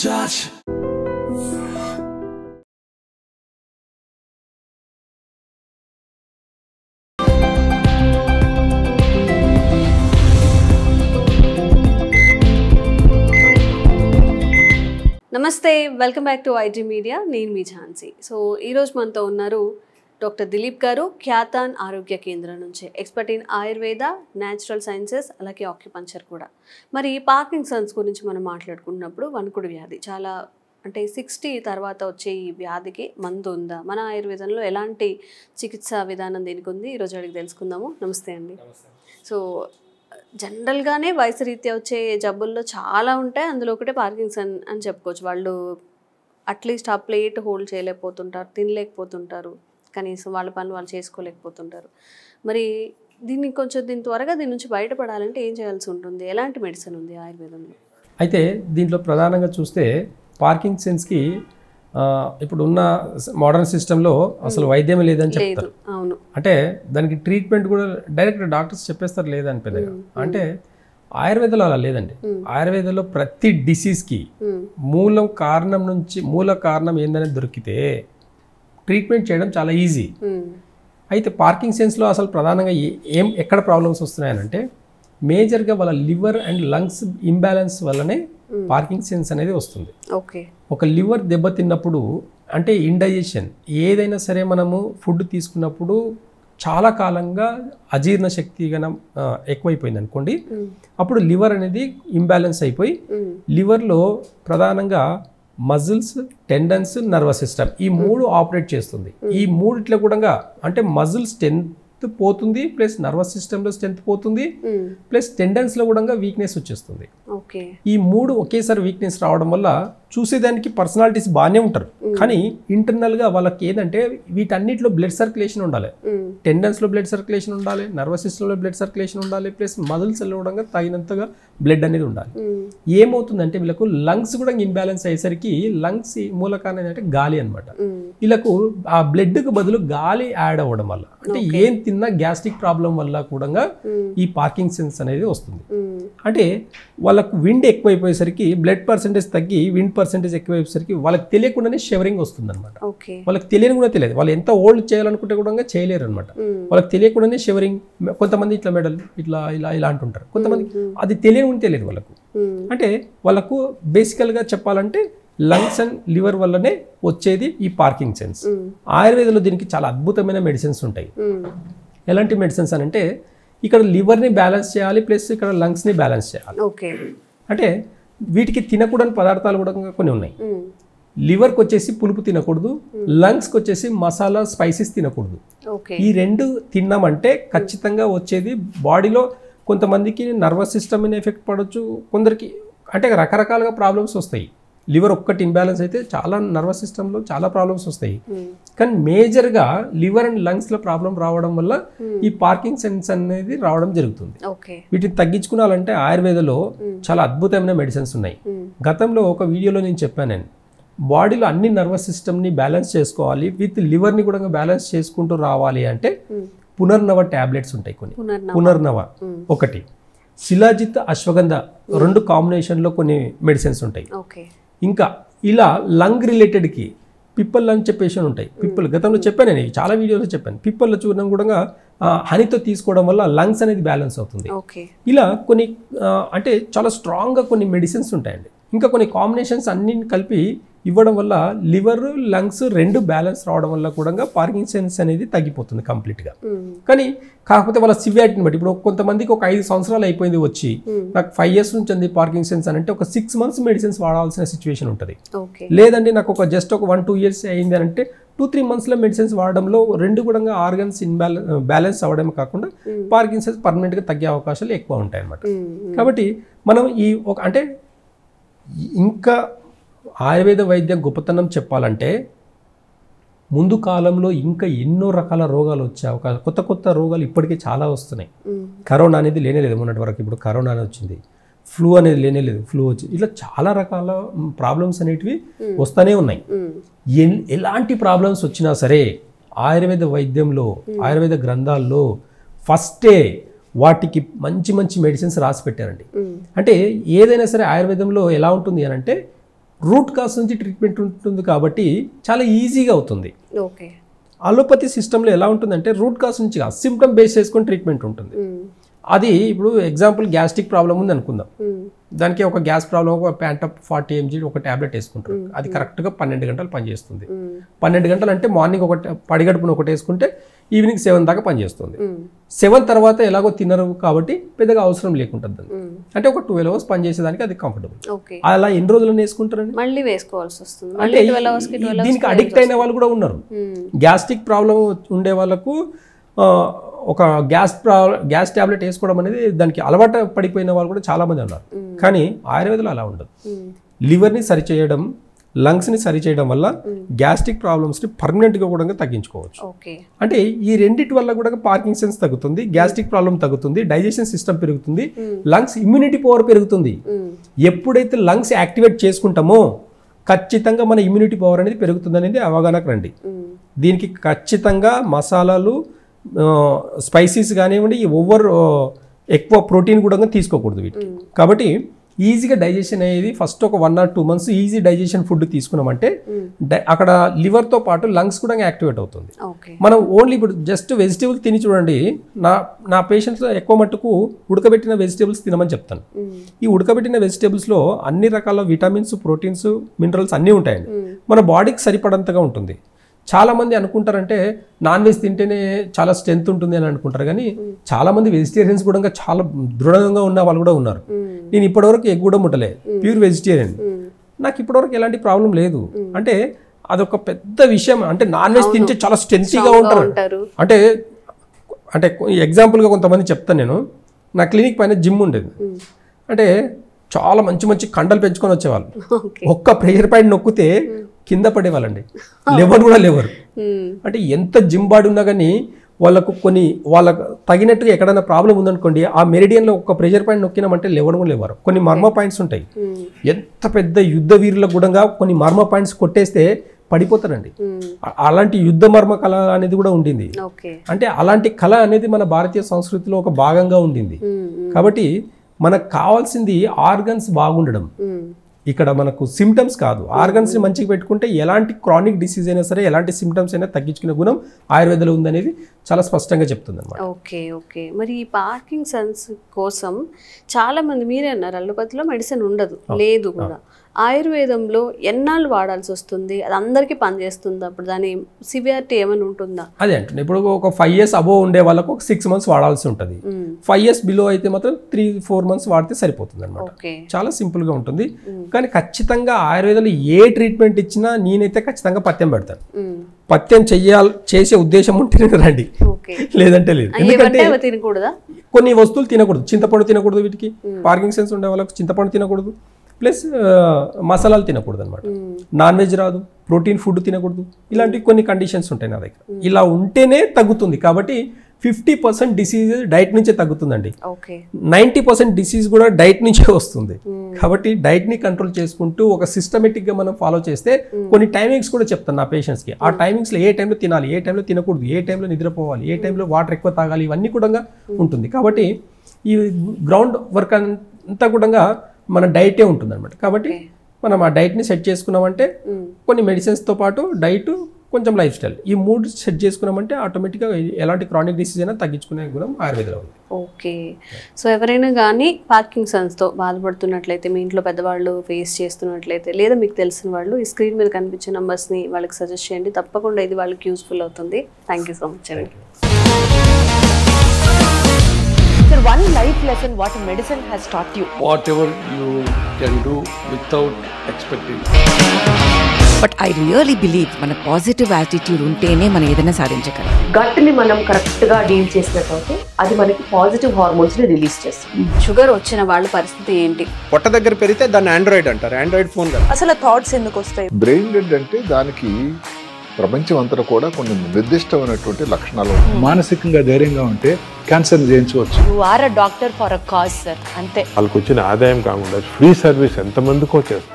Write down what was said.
touch. నమస్తే, welcome back to IG media. నేను మీ Jhansi. So ఈరోజు మనతో ఉన్నారు డాక్టర్ దిలీప్ గారు, ఖ్యాతాన్ ఆరోగ్య కేంద్రం నుంచి, expert in Ayurveda, natural sciences, అలాగే ఆక్యుపంచర్ కూడా. మరి పార్కిన్సన్స్ గురించి మనం మాట్లాడుకున్నప్పుడు వణుకుడు వ్యాధి చాలా అంటే 60 తర్వాత వచ్చే ఈ వ్యాధికి మందు ఉందా, మన ఆయుర్వేదంలో ఎలాంటి చికిత్సా విధానం దీనికి ఉంది, ఈరోజు అడిగి తెలుసుకుందాము. నమస్తే అండి. సో జనరల్గానే వయసు రీత్యా వచ్చే జబ్బుల్లో చాలా ఉంటాయి, అందులో ఒకటే పార్కిన్సన్ అని చెప్పుకోవచ్చు. వాళ్ళు అట్లీస్ట్ ఆ ప్లేట్ హోల్డ్ చేయలేకపోతుంటారు, తినలేకపోతుంటారు, కనీసం వాళ్ళ పనులు వాళ్ళు చేసుకోలేకపోతుంటారు. మరి దీన్ని కొంచెం త్వరగా దీని నుంచి బయటపడాలంటే ఏం చేయాల్సి ఉంటుంది, ఎలాంటి మెడిసిన్ ఉంది ఆయుర్వేదంలో? అయితే దీంట్లో ప్రధానంగా చూస్తే పార్కిన్సన్స్కి ఇప్పుడు ఉన్న మోడర్న్ సిస్టంలో అసలు వైద్యమే లేదని చెప్తారు. అవును, అంటే దానికి ట్రీట్మెంట్ కూడా డైరెక్ట్ డాక్టర్స్ చెప్పేస్తారు లేదని పెద్దగా. అంటే ఆయుర్వేదంలో అలా లేదండి. ఆయుర్వేదంలో ప్రతి డిసీజ్కి మూల కారణం ఏందనేది దొరికితే ట్రీట్మెంట్ చేయడం చాలా ఈజీ. అయితే పార్కిన్సన్స్లో అసలు ప్రధానంగా ఎక్కడ ప్రాబ్లమ్స్ వస్తున్నాయనంటే మేజర్గా వాళ్ళ లివర్ అండ్ లంగ్స్ ఇంబ్యాలెన్స్ వల్లనే పార్కిన్సన్స్ అనేది వస్తుంది. ఒక లివర్ దెబ్బతిన్నప్పుడు అంటే ఇండైజెషన్, ఏదైనా సరే మనము ఫుడ్ తీసుకున్నప్పుడు చాలా కాలంగా అజీర్ణ శక్తి గనం ఎక్కువైపోయింది అనుకోండి, అప్పుడు లివర్ అనేది ఇంబ్యాలెన్స్ అయిపోయి లివర్లో ప్రధానంగా మజిల్స్, టెండన్స్, నర్వస్ సిస్టమ్ ఈ మూడు ఆపరేట్ చేస్తుంది. ఈ మూడిట్లో కూడా అంటే మజిల్ స్ట్రెంత్ పోతుంది, ప్లస్ నర్వస్ సిస్టంలో స్ట్రెంత్ పోతుంది, ప్లస్ టెండన్స్లో కూడా వీక్నెస్ వచ్చేస్తుంది. ఈ మూడు ఒకేసారి వీక్నెస్ రావడం వల్ల చూసేదానికి పర్సనాలిటీస్ బాగానే ఉంటారు, కానీ ఇంటర్నల్గా వాళ్ళకి ఏంటంటే వీటన్నిటిలో బ్లడ్ సర్క్యులేషన్ ఉండాలి. టెండన్స్లో బ్లడ్ సర్క్యులేషన్ ఉండాలి, నర్వస్ సిస్టంలో బ్లడ్ సర్క్యులేషన్ ఉండాలి, ప్లస్ మజిల్స్లో కూడా తగినంతగా బ్లడ్ అనేది ఉండాలి. ఏమవుతుందంటే వీళ్ళకు లంగ్స్ కూడా ఇంబ్యాలెన్స్ అయ్యేసరికి లంగ్స్ మూల కారణం ఏంటంటే గాలి అనమాట. వీళ్ళకు ఆ బ్లడ్కి బదులు గాలి యాడ్ అవ్వడం వల్ల అంటే ఏం తిన్నా గ్యాస్ట్రిక్ ప్రాబ్లం వల్ల కూడా ఈ పార్కిన్సన్స్ అనేది వస్తుంది. అంటే వాళ్ళకు విండ్ ఎక్కువైపోయేసరికి బ్లడ్ పర్సెంటేజ్ తగ్గి విండ్ పర్సెంటేజ్ ఎక్కువైపోయేసరికి వాళ్ళకి తెలియకుండానే షివరింగ్ వస్తుంది అనమాట. వాళ్ళకి తెలియని కూడా తెలియదు, వాళ్ళు ఎంత ఓల్డ్ చేయాలనుకుంటే కూడా చేయలేరు అనమాట. వాళ్ళకి తెలియకుండానే షివరింగ్, కొంతమంది ఇట్లా మెడల్ ఇట్లా ఇలా ఇలా అంటుంటారు, కొంతమంది అది తెలియని తెలియదు వాళ్ళకు. అంటే వాళ్ళకు బేసికల్గా చెప్పాలంటే లంగ్స్ అండ్ లివర్ వల్లనే వచ్చేది ఈ పార్కిన్సన్స్. ఆయుర్వేదంలో దీనికి చాలా అద్భుతమైన మెడిసిన్స్ ఉంటాయి. ఎలాంటి మెడిసిన్స్ అని అంటే ఇక్కడ లివర్ని బ్యాలెన్స్ చేయాలి, ప్లస్ ఇక్కడ లంగ్స్ని బ్యాలెన్స్ చేయాలి. అంటే వీటికి తినకూడని పదార్థాలు కూడా కొన్ని ఉన్నాయి. లివర్కి వచ్చేసి పులుపు తినకూడదు, లంగ్స్కి వచ్చేసి మసాలా స్పైసెస్ తినకూడదు. ఈ రెండు తిన్నామంటే ఖచ్చితంగా వచ్చేది బాడీలో కొంతమందికి నర్వస్ సిస్టమ్ మీద ఎఫెక్ట్ పడవచ్చు, కొందరికి అంటే రకరకాలుగా ప్రాబ్లమ్స్ వస్తాయి. లివర్ ఒక్కటి ఇంబ్యాలెన్స్ అయితే చాలా నర్వస్ సిస్టంలో చాలా ప్రాబ్లమ్స్ వస్తాయి. కానీ మేజర్గా లివర్ అండ్ లంగ్స్లో ప్రాబ్లం రావడం వల్ల ఈ పార్కిన్సన్స్ అనేది రావడం జరుగుతుంది. వీటిని తగ్గించుకోవాలంటే ఆయుర్వేదంలో చాలా అద్భుతమైన మెడిసిన్స్ ఉన్నాయి. గతంలో ఒక వీడియోలో నేను చెప్పాను, నేను బాడీలో అన్ని నర్వస్ సిస్టమ్ని బ్యాలెన్స్ చేసుకోవాలి, విత్ లివర్ని కూడా బ్యాలెన్స్ చేసుకుంటూ రావాలి అంటే పునర్నవ టాబ్లెట్స్ ఉంటాయి కొన్ని. పునర్నవ ఒకటి, శిలాజిత్, అశ్వగంధ రెండు కాంబినేషన్లో కొన్ని మెడిసిన్స్ ఉంటాయి. ఇంకా ఇలా లంగ్ రిలేటెడ్కి పిప్పల్ అని చెప్పేసి ఉంటాయి. పిప్పల్ గతంలో చెప్పాను, నేను చాలా వీడియోలో చెప్పాను. పిప్పల్ చూడడం కూడా హనీతో తీసుకోవడం వల్ల లంగ్స్ అనేది బ్యాలెన్స్ అవుతుంది. ఇలా కొన్ని అంటే చాలా స్ట్రాంగ్గా కొన్ని మెడిసిన్స్ ఉంటాయండి. ఇంకా కొన్ని కాంబినేషన్స్ అన్ని కలిపి ఇవ్వడం వల్ల లివర్, లంగ్స్ రెండు బ్యాలెన్స్ రావడం వల్ల కూడా పార్కిన్సన్స్ అనేది తగ్గిపోతుంది కంప్లీట్గా. కానీ కాకపోతే వాళ్ళ సివియారిటీని బట్టి, ఇప్పుడు కొంతమందికి ఒక 5 సంవత్సరాలు అయిపోయింది వచ్చి నాకు 5 years నుంచి ఉంది పార్కిన్సన్స్ అని అంటే ఒక 6 months మెడిసిన్స్ వాడాల్సిన సిచ్యువేషన్ ఉంటుంది. లేదండి నాకు ఒక జస్ట్ ఒక 1-2 years అయింది అని అంటే 2-3 monthsలో మెడిసిన్స్ వాడడంలో రెండు కూడా ఆర్గన్స్ బ్యాలెన్స్ అవ్వడమే కాకుండా పార్కిన్సన్స్ పర్మనెంట్గా తగ్గే అవకాశాలు ఎక్కువ ఉంటాయి అన్నమాట. కాబట్టి మనం ఈ ఒక అంటే ఇంకా ఆయుర్వేద వైద్యం గొప్పతనం చెప్పాలంటే ముందు కాలంలో ఇంకా ఎన్నో రకాల రోగాలు వచ్చే అవకాశం, కొత్త కొత్త రోగాలు ఇప్పటికే చాలా వస్తున్నాయి. కరోనా అనేది లేనేలేదు మొన్నటి వరకు, ఇప్పుడు కరోనా అనేది వచ్చింది. ఫ్లూ అనేది లేనేలేదు, ఫ్లూ వచ్చి ఇట్లా చాలా రకాల ప్రాబ్లమ్స్ అనేటివి వస్తూనే ఉన్నాయి. ఎలాంటి ప్రాబ్లమ్స్ వచ్చినా సరే ఆయుర్వేద వైద్యంలో, ఆయుర్వేద గ్రంథాల్లో ఫస్టే వాటికి మంచి మంచి మెడిసిన్స్ రాసి పెట్టారండి. అంటే ఏదైనా సరే ఆయుర్వేదంలో ఎలా ఉంటుంది అని అంటే రూట్ కాజ్ నుంచి ట్రీట్మెంట్ ఉంటుంది కాబట్టి చాలా ఈజీగా అవుతుంది. ఓకే. అలోపతి సిస్టంలో ఎలా ఉంటుందంటే రూట్ కాజ్ నుంచి సిమ్టమ్ బేస్ చేసుకొని ట్రీట్మెంట్ ఉంటుంది. అది ఇప్పుడు ఎగ్జాంపుల్ గ్యాస్ట్రిక్ ప్రాబ్లం ఉంది అనుకుందాం, దానికి ఒక గ్యాస్ ప్రాబ్లం ఒక ప్యాంటప్ 40 mg ఒక ట్యాబ్లెట్ వేసుకుంటారు, అది కరెక్ట్గా 12 గంటలు పనిచేస్తుంది. 12 గంటలు అంటే మార్నింగ్ ఒకటి పడిగడుపున ఒకటి వేసుకుంటే ఈవినింగ్ 7 దాకా పనిచేస్తుంది. 7 తర్వాత ఎలాగో తినరు కాబట్టి పెద్దగా అవసరం లేకుంటుంది, అంటే ఒక 12 hours పనిచేసేదానికి అది కంఫర్టబుల్. అలా ఎన్ని రోజులు వేసుకుంటారండి, మళ్ళీ వేసుకోవాల్సి వస్తుంది. అంటే దీనికి అడిక్ట్ అయిన వాళ్ళు కూడా ఉన్నారు. గ్యాస్ట్రిక్ ప్రాబ్లం ఉండే వాళ్ళకు ఒక గ్యాస్ ట్యాబ్లెట్ వేసుకోవడం అనేది దానికి అలవాటు పడిపోయిన వాళ్ళు కూడా చాలా మంది ఉన్నారు. కానీ ఆయుర్వేదంలో అలా ఉండదు. లివర్ని సరిచేయడం, లంగ్స్ని సరిచేయడం వల్ల గ్యాస్ట్రిక్ ప్రాబ్లమ్స్ని పర్మనెంట్గా కూడా తగ్గించుకోవచ్చు. అంటే ఈ రెండింటి వల్ల కూడా పార్కిన్సన్స్ తగ్గుతుంది, గ్యాస్ట్రిక్ ప్రాబ్లం తగ్గుతుంది, డైజెషన్ సిస్టమ్ పెరుగుతుంది, లంగ్స్ ఇమ్యూనిటీ పవర్ పెరుగుతుంది. ఎప్పుడైతే లంగ్స్ యాక్టివేట్ చేసుకుంటామో ఖచ్చితంగా మన ఇమ్యూనిటీ పవర్ అనేది పెరుగుతుంది అనేది అవగాహనకు రండి. దీనికి ఖచ్చితంగా మసాలాలు, స్పైసీస్ కానివ్వండి, ఎక్కువ ప్రోటీన్ కూడా తీసుకోకూడదు వీటికి. కాబట్టి ఈజీగా డైజెషన్ అనేది ఫస్ట్ ఒక 1 or 2 months easy digestion food తీసుకున్నామంటే అక్కడ లివర్తో పాటు లంగ్స్ కూడా యాక్టివేట్ అవుతుంది. మనం ఓన్లీ ఇప్పుడు జస్ట్ వెజిటేబుల్స్ తిని చూడండి, నా పేషెంట్స్ ఎక్కువ మట్టుకు ఉడకబెట్టిన వెజిటేబుల్స్ తినమని చెప్తాను. ఈ ఉడకబెట్టిన వెజిటేబుల్స్లో అన్ని రకాల విటమిన్స్, ప్రోటీన్స్, మినరల్స్ అన్నీ ఉంటాయండి, మన బాడీకి సరిపడంతగా ఉంటుంది. చాలా మంది అనుకుంటారంటే నాన్ వెజ్ తింటేనే చాలా స్ట్రెంత్ ఉంటుంది అని అనుకుంటారు, కానీ చాలా మంది వెజిటేరియన్స్ కూడా చాలా దృఢంగా ఉన్న వాళ్ళు కూడా ఉన్నారు. నేను ఇప్పటివరకు ఎగ్ కూడా ముట్టలే, ప్యూర్ వెజిటేరియన్, నాకు ఇప్పటివరకు ఎలాంటి ప్రాబ్లం లేదు. అంటే అదొక పెద్ద విషయం. అంటే నాన్ వెజ్ తింటే చాలా స్ట్రెంతీగా ఉంటారు. అంటే అంటే ఎగ్జాంపుల్గా కొంతమంది చెప్తాను నేను, నా క్లినిక్ పైన జిమ్ ఉండేది. అంటే చాలా మంచి మంచి కండలు పెంచుకొని వచ్చేవాళ్ళు, ఒక్క ప్రెషర్ పాయింట్ నొక్కితే కింద పడేవాళ్ళండి, లెవర్ కూడా లేవరు. అంటే ఎంత జిమ్ బాడీ ఉన్నా కానీ వాళ్ళకు వాళ్ళకు తగినట్టుగా ఎక్కడైనా ప్రాబ్లం ఉందనుకోండి, ఆ మెరిడియన్లో ఒక ప్రెషర్ పాయింట్ నొక్కినామంటే లెవర్ కూడా లేవరు. కొన్ని మర్మ పాయింట్స్ ఉంటాయి, ఎంత పెద్ద యుద్ధ వీరులకు కూడా కొన్ని మర్మ పాయింట్స్ కొట్టేస్తే పడిపోతారండి. అలాంటి యుద్ధ మర్మ కళ అనేది కూడా ఉండింది. అంటే అలాంటి కళ అనేది మన భారతీయ సంస్కృతిలో ఒక భాగంగా ఉండింది. కాబట్టి మనకు కావాల్సింది ఆర్గన్స్ బాగుండడం, ఇక్కడ మనకు సిమ్టమ్స్ కాదు. ఆర్గన్స్ని మంచిగా పెట్టుకుంటే ఎలాంటి క్రానిక్ డిసీజ్ అయినా సరే, ఎలాంటి సిమ్టమ్స్ అయినా తగ్గించుకునే గుణం ఆయుర్వేదంలో ఉందనేది చాలా స్పష్టంగా చెప్తుంది అనమాట. ఓకే. మరి ఈ పార్కిన్సన్స్ కోసం చాలా మంది, మీరే అన్నారు అల్లోపతిలో మెడిసిన్ ఉండదు, లేదు కూడా, ఆయుర్వేదంలో ఎన్నాళ్ళు వాడాల్సి వస్తుంది, అది అందరికీ పనిచేస్తుంది, అప్పుడు దాని సివియారిటీ ఏమైనా ఉంటుందా? అదే అంటున్నా, ఇప్పుడు ఒక 5 years అబోవ్ ఉండే వాళ్ళకు ఒక 6 months వాడాల్సి ఉంటుంది. 5 years బిలో అయితే మాత్రం 3-4 months వాడితే సరిపోతుంది అనమాట. చాలా సింపుల్గా ఉంటుంది. కానీ ఖచ్చితంగా ఆయుర్వేదంలో ఏ ట్రీట్మెంట్ ఇచ్చినా నేనైతే ఖచ్చితంగా పథ్యం పెడతాను. పథ్యం చేసే ఉద్దేశం ఉంటేనే రండి, లేదంటే లేదు. ఎందుకంటే కొన్ని వస్తువులు తినకూడదు, చింతపండు తినకూడదు, వీటికి పార్కిన్సన్స్ ఉండే వాళ్ళకు చింతపండు తినకూడదు, ప్లస్ మసాలాలు తినకూడదు అనమాట. నాన్ వెజ్ రాదు, ప్రోటీన్ ఫుడ్ తినకూడదు, ఇలాంటి కొన్ని కండిషన్స్ ఉంటాయి నా దగ్గర. ఇలా ఉంటేనే తగ్గుతుంది. కాబట్టి 50% డిసీజ్ డైట్ నుంచే తగ్గుతుందండి, 90% డిసీజ్ కూడా డైట్ నుంచే వస్తుంది. కాబట్టి డైట్ని కంట్రోల్ చేసుకుంటూ ఒక సిస్టమేటిక్గా మనం ఫాలో చేస్తే, కొన్ని టైమింగ్స్ కూడా చెప్తాను నా పేషెంట్స్కి, ఆ టైమింగ్స్లో ఏ టైంలో తినాలి, ఏ టైంలో తినకూడదు, ఏ టైంలో నిద్రపోవాలి, ఏ టైంలో వాటర్ ఎక్కువ తాగాలి, ఇవన్నీ కూడా ఉంటుంది. కాబట్టి ఈ గ్రౌండ్ వర్క్ అంతా కూడా మన డైటే ఉంటుంది అనమాట. కాబట్టి మనం ఆ డైట్ని సెట్ చేసుకున్నామంటే కొన్ని మెడిసిన్స్తో పాటు డైట్, కొంచెం లైఫ్ స్టైల్, ఈ 3 సెట్ చేసుకున్నామంటే ఆటోమేటిక్గా ఎలాంటి క్రానిక్ డిసీజ్ అయినా తగ్గించుకునే గుణం ఆయుర్వేదంలో ఉంది. ఓకే. సో ఎవరైనా కానీ పార్కిన్సన్స్తో బాధపడుతున్నట్లయితే, మీ ఇంట్లో పెద్దవాళ్ళు ఫేస్ చేస్తున్నట్లయితే, లేదా మీకు తెలిసిన వాళ్ళు, ఈ స్క్రీన్ మీద కనిపించే నెంబర్స్ని వాళ్ళకి సజెస్ట్ చేయండి. తప్పకుండా ఇది వాళ్ళకి యూస్ఫుల్ అవుతుంది. థ్యాంక్ యూ సో మచ్ అండి. Sir, one life lesson what medicine has taught you. Whatever you can do without expecting. But I really believe మన పాజిటివ్ యాటిట్యూడ్ ఉంటేనే మనం ఏదైనా సాధించగలం. గట్ ని మనం కరెక్ట్ గా డీల్ చేసినట్లయితే అది మనకి పాజిటివ్ హార్మోన్స్ ని రిలీజ్ చేస్తుంది. షుగర్ వచ్చిన వాళ్ళ పరిస్థితి ఏంటి? పొట్ట దగ్గర పెరిగితే దాన్ని ఆండ్రాయిడ్ అంటారు, ఆండ్రాయిడ్ ఫోన్ కదా. అసలు థాట్స్ ఎందుకు వస్తాయి? బ్రెయిన్ డెడ్ అంటే దానికి ప్రపంచం అంతా కూడా కొన్ని నిర్దిష్టమైనటువంటి లక్షణాలు. మానసికంగా ధైర్యంగా ఉంటే క్యాన్సర్ జయించవచ్చు. You are a doctor for a cause sir, అంతే. వాళ్ళకి వచ్చిన ఆదాయం కాకుండా ఫ్రీ సర్వీస్ ఎంతమందికో చేస్తారు.